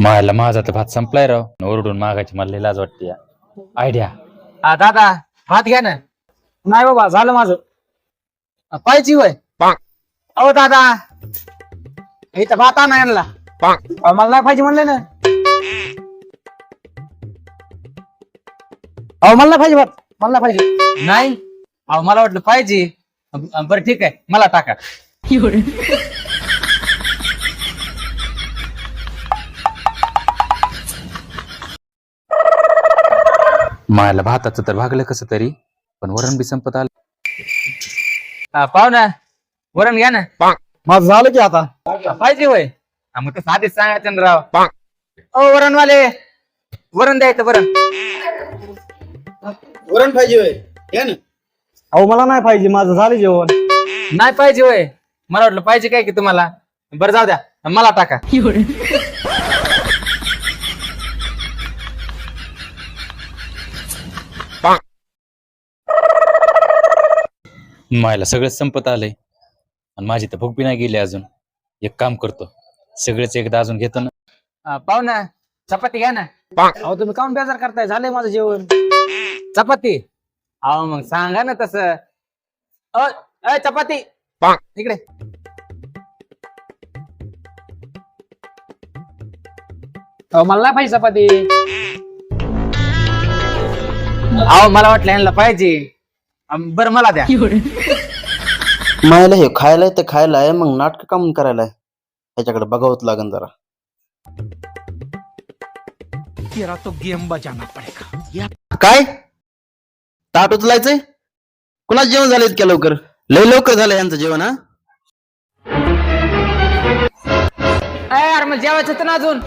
मायला माझा तर भात संपलाय राव ओरडून मागायची मला लई लाज वाटते आयडिया दादा भात घ्या ना. नाही बाबा झालं माझं. पाहिजे होय. अहो दादा इथं भात आणा यांना. मला नाही पाहिजे म्हणलं ना. मला नाही पाहिजे भात. मला नाही पाहिजे. नाही अहो मला वाटलं पाहिजे. बरं ठीक आहे मला टाका. मायला भाताचं तर भागलं कसं तरी पण वरण बी संपत आलं. पाहुणा वरण घ्या ना. माझं झालं की आता. पाहिजे होय. मग तसं आधीच सांगायचं ना राव. ओ वरणवाले वरण द्यायचं वरण. वरण पाहिजे होय घ्या ना. अहो मला नाही पाहिजे. माझं झालं जेवण. नाही पाहिजे होय. मला वाटलं पाहिजे काय की तुम्हाला. बरं जाऊ द्या मला टाका. मायला सगळंच संपत आलंय आणि माझी तर भूक बी नाही गेली अजून. एक काम करतो सगळेच एकदा अजून घेतो ना. पाहुणा चपाती घ्या ना. अहो तुम्ही काऊन बेजार करताय. झालंय माझं जेवण. चपाती अहो मग सांगा ना तसं. चपाती इकडे. अहो मला नाही पाहिजे चपाती. अहो मला वाटलं यांना पाहिजे. बरं मला द्या. मायला हे खायला तर खायला आहे मग नाटक काम करायला आहे. ह्याच्याकडे बघावंच लागेल जरा. काय ताट उचलायचंय. कुणाच जेवण झालं इतक्या लवकर. लय लवकर झालं यांचं जेवण. हा यार मग जेवायचं होतं ना अजून.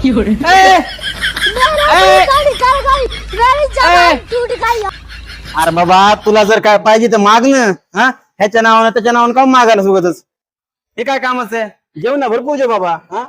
अरे बाबा तुला जर काय पाहिजे तर माग ना. हा ह्याच्या नावानं त्याच्या नावानं का मागायला सोबतच. हे काय कामच आहे. जेवण भरपूर जे बाबा. हा